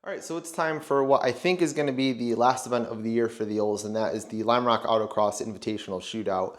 All right, so it's time for what I think is going to be the last event of the year for the Ols, and that is the Lime Rock Autocross Invitational Shootout.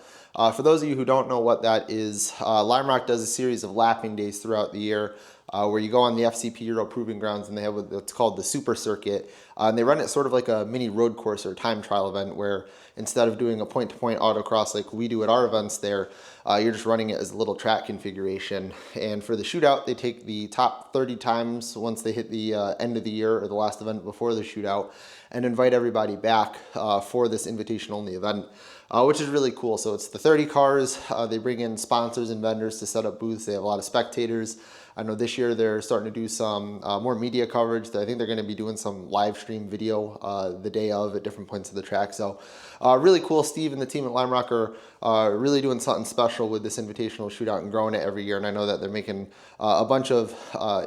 For those of you who don't know what that is, Lime Rock does a series of lapping days throughout the year where you go on the FCP Euro Proving Grounds, and they have what's called the Super Circuit. And they run it sort of like a mini road course or time trial event where instead of doing a point-to-point autocross like we do at our events there, you're just running it as a little track configuration. And for the shootout, they take the top 30 times once they hit the end of the year or the last event before the shootout and invite everybody back for this invitation-only event, which is really cool. So it's the 30 cars. They bring in sponsors and vendors to set up booths. They have a lot of spectators. I know this year they're starting to do some more media coverage. I think they're going to be doing some live stream video the day of at different points of the track. So really cool. Steve and the team at Lime Rock are really doing something special with this invitational shootout and growing it every year. And I know that they're making a bunch of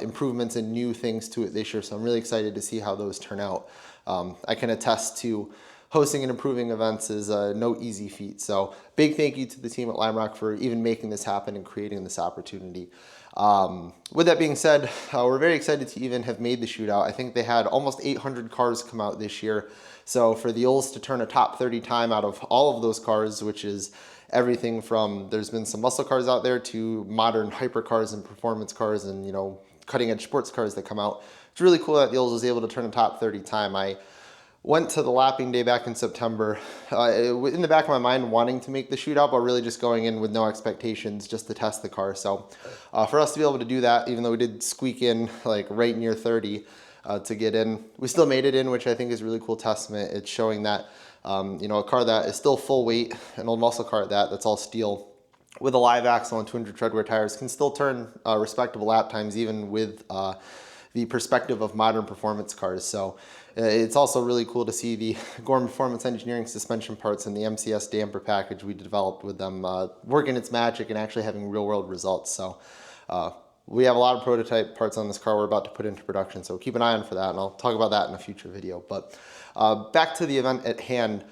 improvements and new things to it this year. So I'm really excited to see how those turn out. I can attest to hosting and improving events is no easy feat. So big thank you to the team at Lime Rock for even making this happen and creating this opportunity. With that being said, we're very excited to even have made the shootout. I think they had almost 800 cars come out this year. So for the Ols to turn a top 30 time out of all of those cars, which is everything from, there's been some muscle cars out there to modern hypercars and performance cars and, you know, cutting edge sports cars that come out. It's really cool that the Ols was able to turn a top 30 time. I went to the lapping day back in September, in the back of my mind wanting to make the shootout, but really just going in with no expectations just to test the car. So for us to be able to do that, even though we did squeak in like right near 30 to get in, we still made it in, which I think is a really cool testament. It's showing that, you know, a car that is still full weight, an old muscle car at that, that's all steel, with a live axle and 200 treadwear tires, can still turn respectable lap times even with the perspective of modern performance cars. So it's also really cool to see the Gorman Performance Engineering suspension parts and the MCS damper package we developed with them working its magic and actually having real world results. So we have a lot of prototype parts on this car we're about to put into production, so keep an eye on for that, and I'll talk about that in a future video. But back to the event at hand.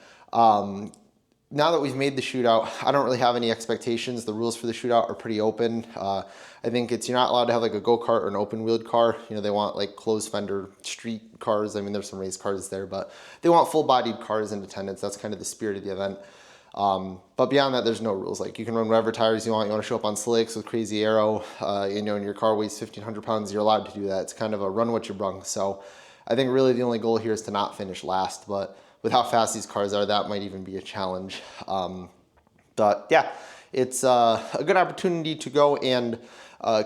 Now that we've made the shootout, I don't really have any expectations. The rules for the shootout are pretty open. I think you're not allowed to have like a go-kart or an open-wheeled car. You know, they want like closed fender street cars. I mean, there's some race cars there, but they want full-bodied cars in attendance. That's kind of the spirit of the event. But beyond that, there's no rules. Like, you can run whatever tires you want. You want to show up on slicks with crazy aero, you know, and your car weighs 1,500 pounds, you're allowed to do that. It's kind of a run what you brung. So I think really the only goal here is to not finish last, but with how fast these cars are, that might even be a challenge. But yeah, it's a good opportunity to go and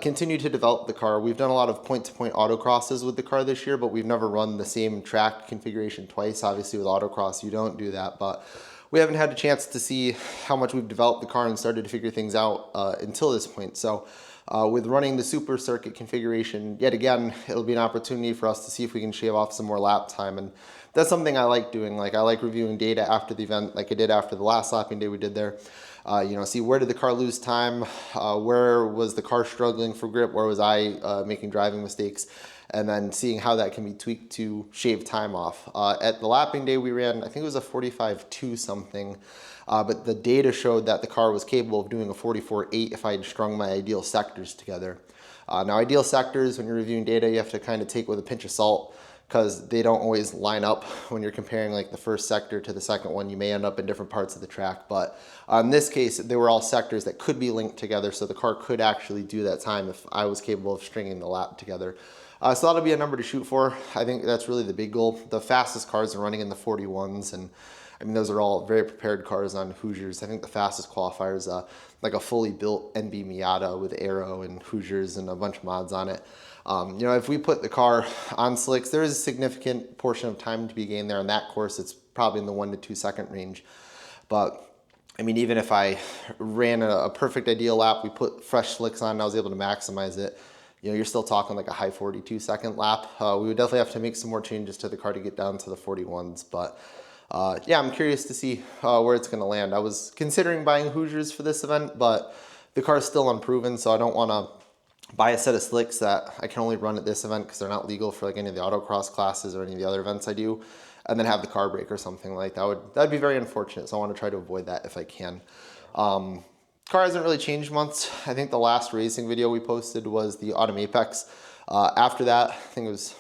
continue to develop the car. We've done a lot of point-to-point autocrosses with the car this year, but we've never run the same track configuration twice. Obviously with autocross, you don't do that, but we haven't had a chance to see how much we've developed the car and started to figure things out until this point. So with running the super circuit configuration, yet again, it'll be an opportunity for us to see if we can shave off some more lap time. And that's something I like doing. Like, I like reviewing data after the event, like I did after the last lapping day we did there. You know, see where did the car lose time, where was the car struggling for grip, where was I making driving mistakes, and then seeing how that can be tweaked to shave time off. At the lapping day we ran, I think it was a 45.2 something, but the data showed that the car was capable of doing a 44.8 if I had strung my ideal sectors together. Now, ideal sectors, when you're reviewing data, you have to kind of take with a pinch of salt, because they don't always line up when you're comparing like the first sector to the second one. You may end up in different parts of the track, but in this case, they were all sectors that could be linked together, so the car could actually do that time if I was capable of stringing the lap together. So that'll be a number to shoot for. I think that's really the big goal. The fastest cars are running in the 41s, and I mean, those are all very prepared cars on Hoosiers. I think the fastest qualifier is like a fully built NB Miata with aero and Hoosiers and a bunch of mods on it. You know, if we put the car on slicks, there is a significant portion of time to be gained there. On that course, it's probably in the 1 to 2 second range. But I mean, even if I ran a perfect ideal lap, we put fresh slicks on and I was able to maximize it, you know, you're still talking like a high 42 second lap. We would definitely have to make some more changes to the car to get down to the 41s. But yeah, I'm curious to see where it's going to land. I was considering buying Hoosiers for this event, but the car is still unproven, so I don't want to buy a set of slicks that I can only run at this event because they're not legal for like any of the autocross classes or any of the other events I do, and then have the car break or something like that. That'd be very unfortunate, so I want to try to avoid that if I can. Car hasn't really changed much. I think the last racing video we posted was the Autumn Apex. After that, I think it was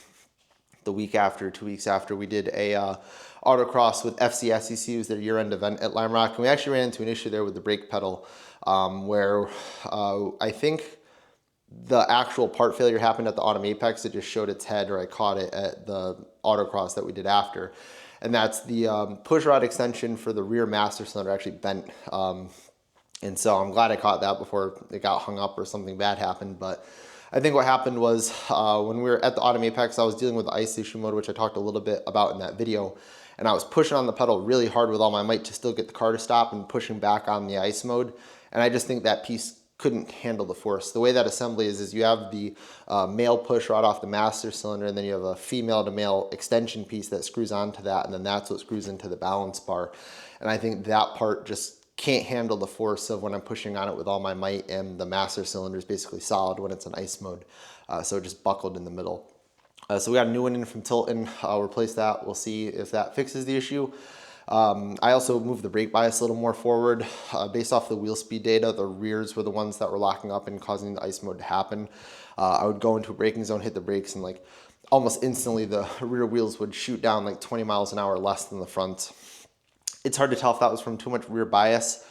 the week after, 2 weeks after, we did a autocross with FCSEC. It was their year-end event at Lime Rock, and we actually ran into an issue there with the brake pedal, where I think the actual part failure happened at the Autumn Apex. It just showed its head, or I caught it at the autocross that we did after. And that's the push rod extension for the rear master cylinder actually bent. And so I'm glad I caught that before it got hung up or something bad happened. But I think what happened was when we were at the Autumn Apex, I was dealing with the ice issue mode, which I talked a little bit about in that video. And I was pushing on the pedal really hard with all my might to still get the car to stop, and pushing back on the ice mode. And I just think that piece couldn't handle the force. The way that assembly is you have the male push rod off the master cylinder, and then you have a female to male extension piece that screws onto that, and then that's what screws into the balance bar. And I think that part just can't handle the force of when I'm pushing on it with all my might, and the master cylinder is basically solid when it's in ice mode. So it just buckled in the middle. So we got a new one in from Tilton. I'll replace that. We'll see if that fixes the issue. I also moved the brake bias a little more forward. Based off the wheel speed data, the rears were the ones that were locking up and causing the ice mode to happen. I would go into a braking zone, hit the brakes, and like almost instantly the rear wheels would shoot down like 20 miles an hour less than the front. It's hard to tell if that was from too much rear bias,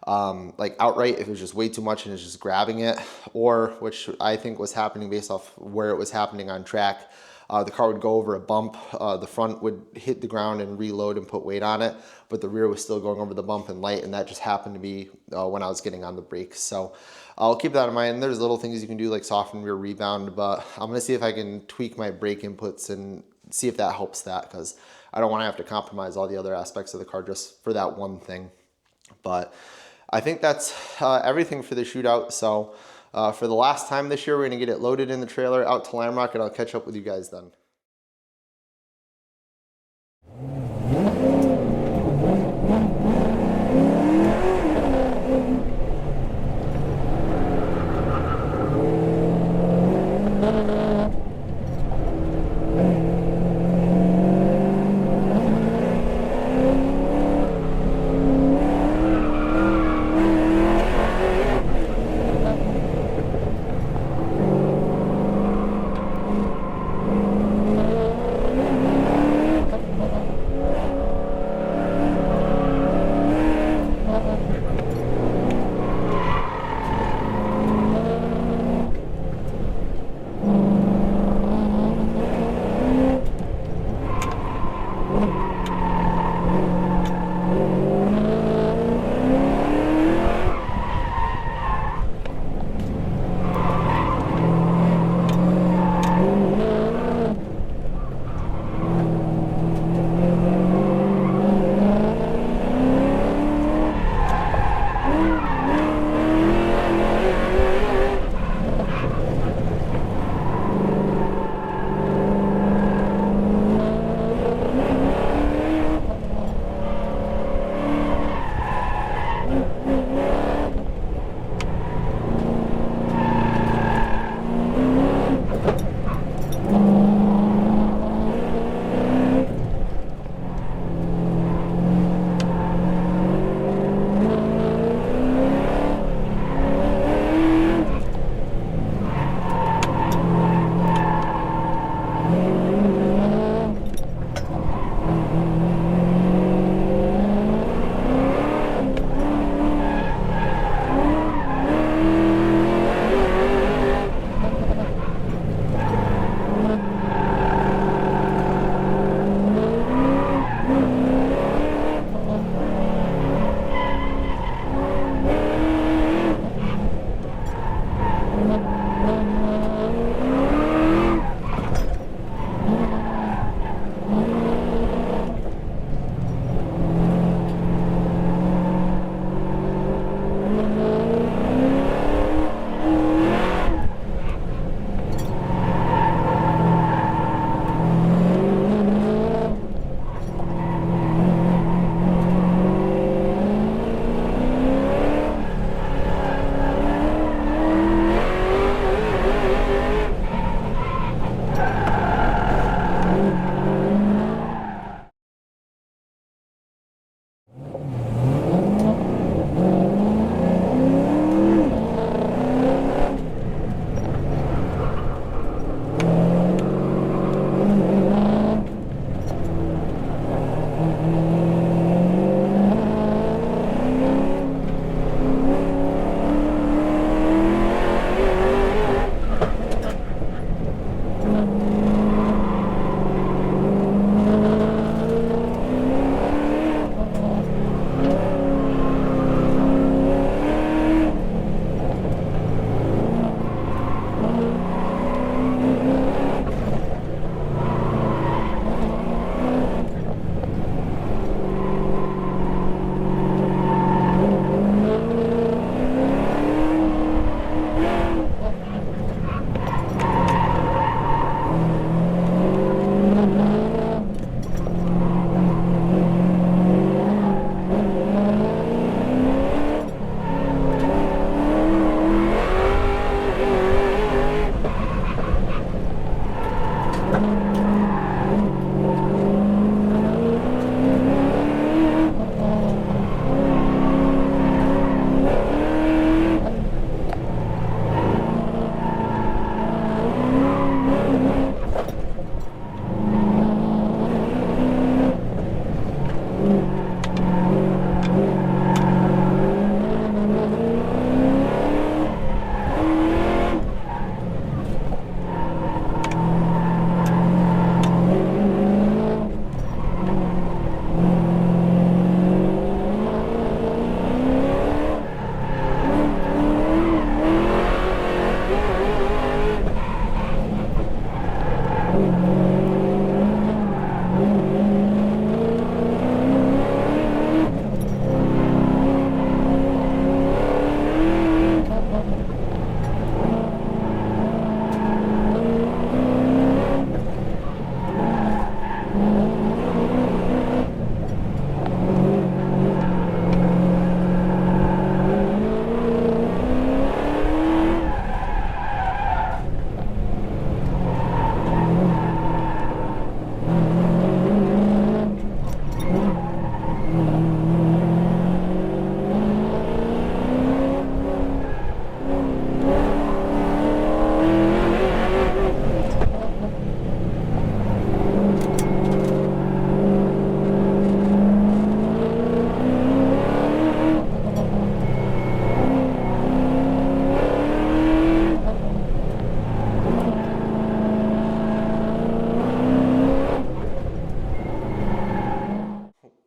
like outright, if it was just way too much and it's just grabbing it, or, which I think was happening based off where it was happening on track, the car would go over a bump, the front would hit the ground and reload and put weight on it, but the rear was still going over the bump and light, and that just happened to be when I was getting on the brakes. So I'll keep that in mind. There's little things you can do like soften rear rebound, but I'm gonna see if I can tweak my brake inputs and see if that helps that, because I don't want to have to compromise all the other aspects of the car just for that one thing. But I think that's everything for the shootout. So for the last time this year, we're going to get it loaded in the trailer out to Lime Rock, and I'll catch up with you guys then.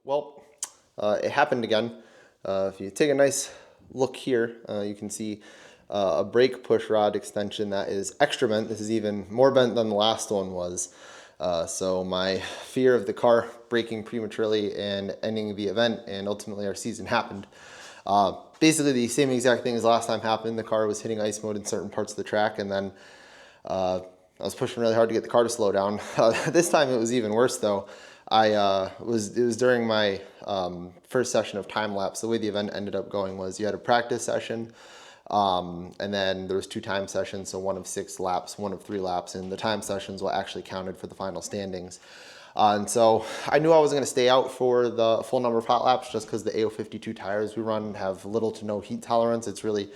Well, it happened again. If you take a nice look here, you can see a brake push rod extension that is extra bent. This is even more bent than the last one was. So my fear of the car braking prematurely and ending the event and ultimately our season happened. Basically the same exact thing as last time happened. The car was hitting ice mode in certain parts of the track, and then I was pushing really hard to get the car to slow down. This time it was even worse though. It was during my first session of time lapse. The way the event ended up going was you had a practice session, and then there was 2 time sessions, so 1 of 6 laps, 1 of 3 laps, and the time sessions what actually counted for the final standings. And so I knew I was going to stay out for the full number of hot laps just because the AO52 tires we run have little to no heat tolerance. It's really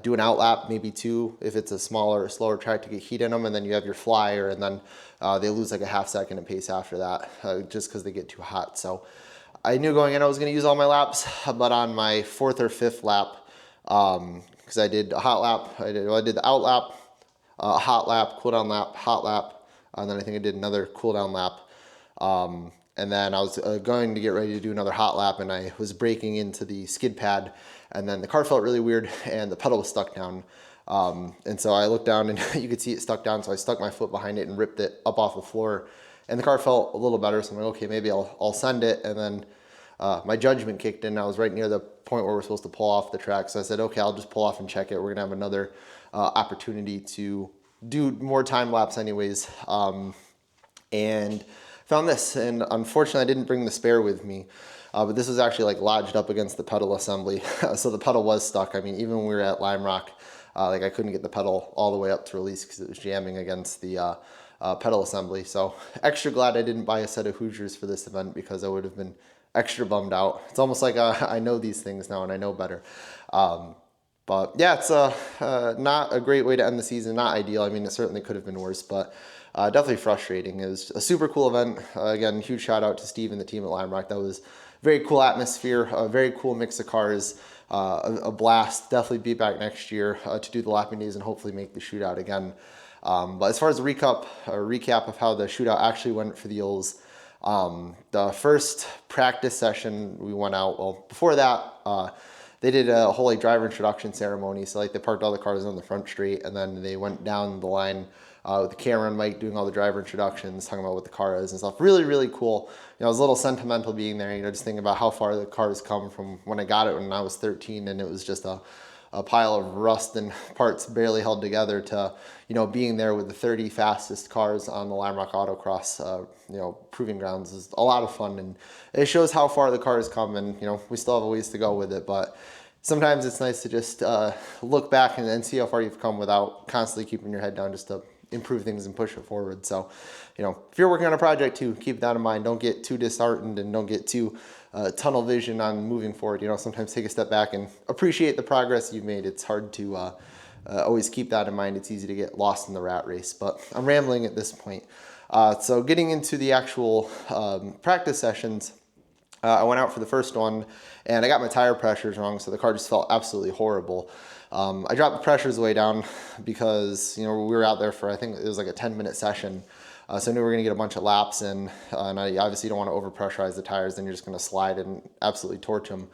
do an out lap, maybe 2 if it's a smaller or slower track to get heat in them, and then you have your flyer, and then they lose like a half second of pace after that just because they get too hot. So I knew going in I was going to use all my laps, but on my 4th or 5th lap, because I did a hot lap, I did the out lap, hot lap, cool down lap, hot lap, and then I think I did another cool down lap. And then I was going to get ready to do another hot lap, and I was braking into the skid pad, and then the car felt really weird and the pedal was stuck down. And so I looked down and you could see it stuck down, so I stuck my foot behind it and ripped it up off the floor, and the car felt a little better. So I'm like, okay, maybe I'll send it. And then my judgment kicked in. I was right near the point where we're supposed to pull off the track, so I said, okay, I'll just pull off and check it. We're gonna have another opportunity to do more time lapse anyways. And found this, and unfortunately I didn't bring the spare with me, but this was actually like lodged up against the pedal assembly. So the pedal was stuck. I mean, even when we were at Lime Rock, like I couldn't get the pedal all the way up to release because it was jamming against the pedal assembly. So extra glad I didn't buy a set of Hoosiers for this event, because I would have been extra bummed out. It's almost like I know these things now and I know better. But yeah, it's not a great way to end the season, not ideal. I mean, it certainly could have been worse, but definitely frustrating. It was a super cool event. Again, huge shout out to Steve and the team at Lime Rock. That was very cool atmosphere, a very cool mix of cars, a blast. Definitely be back next year to do the lapping days and hopefully make the shootout again. But as far as the recap of how the shootout actually went for the Ols, the first practice session we went out, well, before that, they did a whole like driver introduction ceremony. So like they parked all the cars on the front street, and then they went down the line with the camera and mic doing all the driver introductions, talking about what the car is and stuff. Really, really cool. You know, it was a little sentimental being there, you know, just thinking about how far the car has come from when I got it when I was 13, and it was just a pile of rust and parts barely held together, to, you know, being there with the 30 fastest cars on the Lime Rock Autocross, you know, proving grounds is a lot of fun, and it shows how far the car has come, and, you know, we still have a ways to go with it, but sometimes it's nice to just look back and see how far you've come without constantly keeping your head down, just to improve things and push it forward. So, you know, if you're working on a project too, keep that in mind. Don't get too disheartened and don't get too tunnel vision on moving forward. You know, sometimes take a step back and appreciate the progress you've made. It's hard to always keep that in mind. It's easy to get lost in the rat race, but I'm rambling at this point. So getting into the actual practice sessions, I went out for the first one and I got my tire pressures wrong, so the car just felt absolutely horrible. I dropped the pressures way down because, you know, we were out there for, I think it was like a 10-minute session. So I knew we were going to get a bunch of laps in, and I obviously don't want to overpressurize the tires. Then you're just going to slide and absolutely torch them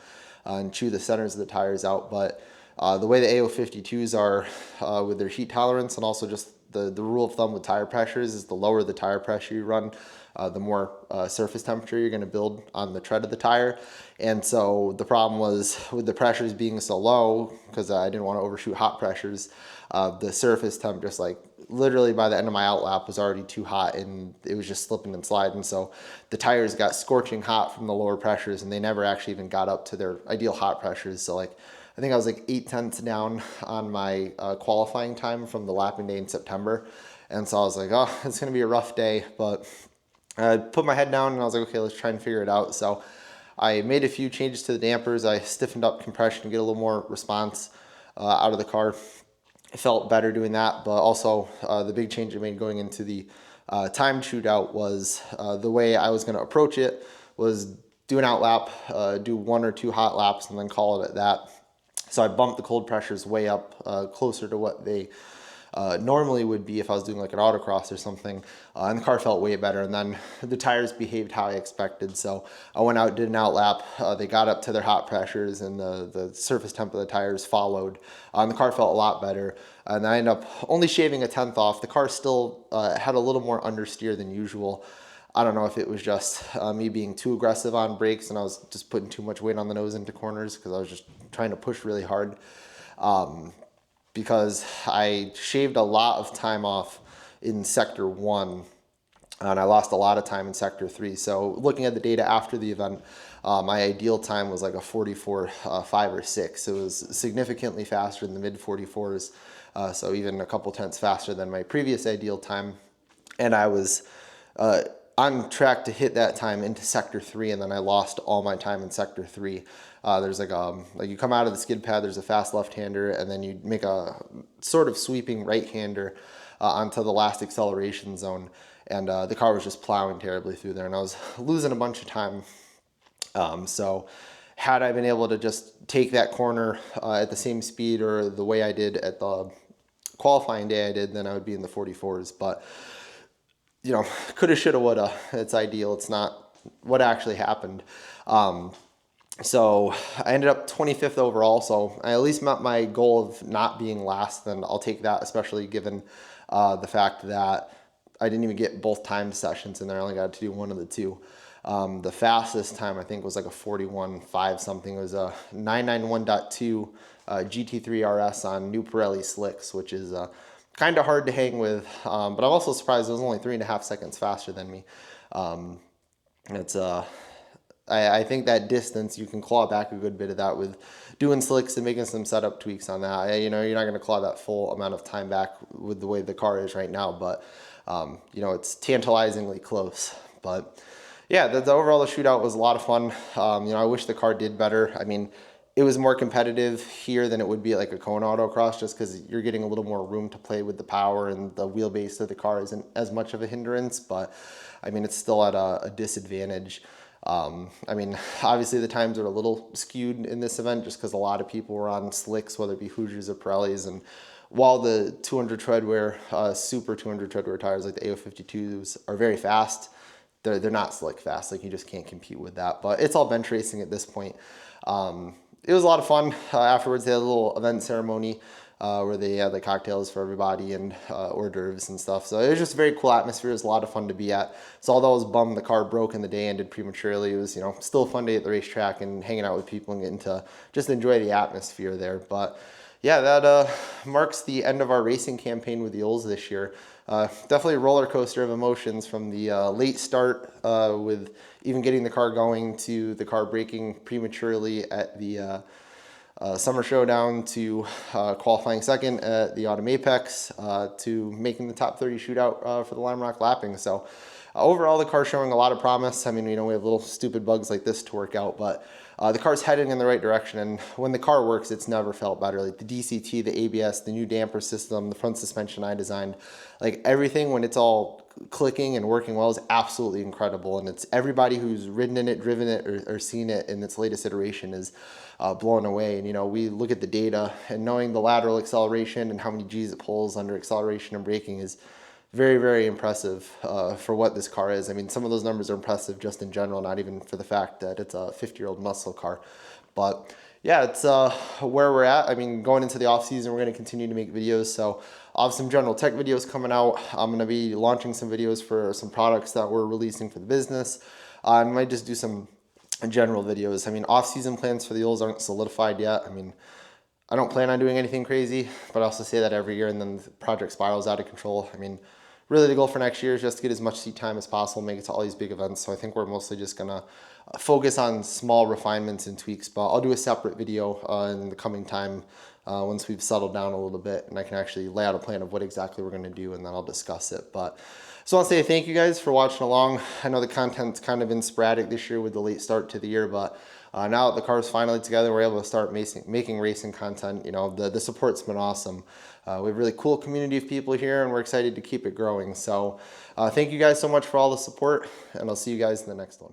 and chew the centers of the tires out. But the way the AO52s are with their heat tolerance, and also just the rule of thumb with tire pressures is the lower the tire pressure you run, the more surface temperature you're going to build on the tread of the tire. And so the problem was with the pressures being so low, because I didn't want to overshoot hot pressures, the surface temp just like literally by the end of my outlap was already too hot and it was just slipping and sliding. So the tires got scorching hot from the lower pressures and they never actually even got up to their ideal hot pressures. So like I think I was like 0.8 down on my qualifying time from the lapping day in September. And so I was like, oh, it's going to be a rough day. But I put my head down and I was like, okay, let's try and figure it out. So I made a few changes to the dampers. I stiffened up compression to get a little more response out of the car. It felt better doing that. But also the big change I made going into the time shootout was the way I was going to approach it was do an outlap, do 1 or 2 hot laps, and then call it at that. So I bumped the cold pressures way up closer to what they normally would be if I was doing like an autocross or something. And the car felt way better. And then the tires behaved how I expected. So I went out, did an outlap. They got up to their hot pressures and the surface temp of the tires followed. And the car felt a lot better. And I ended up only shaving 1/10 off. The car still had a little more understeer than usual. I don't know if it was just me being too aggressive on brakes and I was just putting too much weight on the nose into corners because I was just trying to push really hard. Because I shaved a lot of time off in sector 1 and I lost a lot of time in sector 3. So looking at the data after the event, my ideal time was like a 44.5 or 6. It was significantly faster in the mid 44s. So even a couple tenths faster than my previous ideal time. And I was on track to hit that time into sector 3, and then I lost all my time in sector 3. There's like you come out of the skid pad, there's a fast left-hander, and then you make a sort of sweeping right-hander onto the last acceleration zone, and the car was just plowing terribly through there, and I was losing a bunch of time. So had I been able to just take that corner at the same speed or the way I did at the qualifying day I did, then I would be in the 44s, but you know, coulda, shoulda, woulda. It's ideal. It's not what actually happened. So I ended up 25th overall. So I at least met my goal of not being last. Then I'll take that, especially given the fact that I didn't even get both time sessions in there. I only got to do one of the two. The fastest time I think was like a 41.5 something. It was a 991.2 GT3 RS on new Pirelli slicks, which is kind of hard to hang with, but I'm also surprised it was only 3.5 seconds faster than me. I think that distance, you can claw back a good bit of that with doing slicks and making some setup tweaks on that. You know, you're not going to claw that full amount of time back with the way the car is right now, but, you know, it's tantalizingly close. But yeah, the overall the shootout was a lot of fun. You know, I wish the car did better. I mean, it was more competitive here than it would be at like a Kona autocross, just because you're getting a little more room to play with the power and the wheelbase of the car isn't as much of a hindrance, but I mean, it's still at a disadvantage. I mean, obviously the times are a little skewed in this event just because a lot of people were on slicks, whether it be Hoosiers or Pirellis, and while the 200 treadwear, super 200 treadwear tires like the AO52s are very fast, they're not slick fast. Like you just can't compete with that, but it's all bench racing at this point. It was a lot of fun. Afterwards, they had a little event ceremony where they had the cocktails for everybody and hors d'oeuvres and stuff. So it was just a very cool atmosphere. It was a lot of fun to be at. So although I was bummed the car broke and the day ended prematurely, it was, you know, still a fun day at the racetrack and hanging out with people and getting to just enjoy the atmosphere there. But yeah, that marks the end of our racing campaign with the Ols this year. Definitely a roller coaster of emotions from the late start with even getting the car going to the car braking prematurely at the Summer Showdown to qualifying second at the Autumn Apex to making the top 30 shootout for the Lime Rock lapping. So overall, the car's showing a lot of promise. I mean, you know, we have little stupid bugs like this to work out, but the car's heading in the right direction, and when the car works, it's never felt better. Like the DCT, the ABS, the new damper system, the front suspension I designed, like everything when it's all clicking and working well is absolutely incredible. And it's everybody who's ridden in it, driven it, or seen it in its latest iteration is blown away. And, you know, we look at the data and knowing the lateral acceleration and how many G's it pulls under acceleration and braking is very, very impressive for what this car is. I mean, some of those numbers are impressive just in general, not even for the fact that it's a 50-year-old muscle car. But yeah, it's where we're at. I mean, going into the off season, we're going to continue to make videos. So I'll have some general tech videos coming out. I'm going to be launching some videos for some products that we're releasing for the business. I might just do some general videos. I mean, off-season plans for the Ols aren't solidified yet. I mean, I don't plan on doing anything crazy, but I also say that every year, and then the project spirals out of control. I mean, really the goal for next year is just to get as much seat time as possible, make it to all these big events. So I think we're mostly just gonna focus on small refinements and tweaks, but I'll do a separate video in the coming time once we've settled down a little bit and I can actually lay out a plan of what exactly we're gonna do, and then I'll discuss it. But so I'll say thank you guys for watching along. I know the content's kind of been sporadic this year with the late start to the year, but now that the car's finally together, we're able to start making racing content. You know, the support's been awesome. We have a really cool community of people here, and we're excited to keep it growing. So thank you guys so much for all the support, and I'll see you guys in the next one.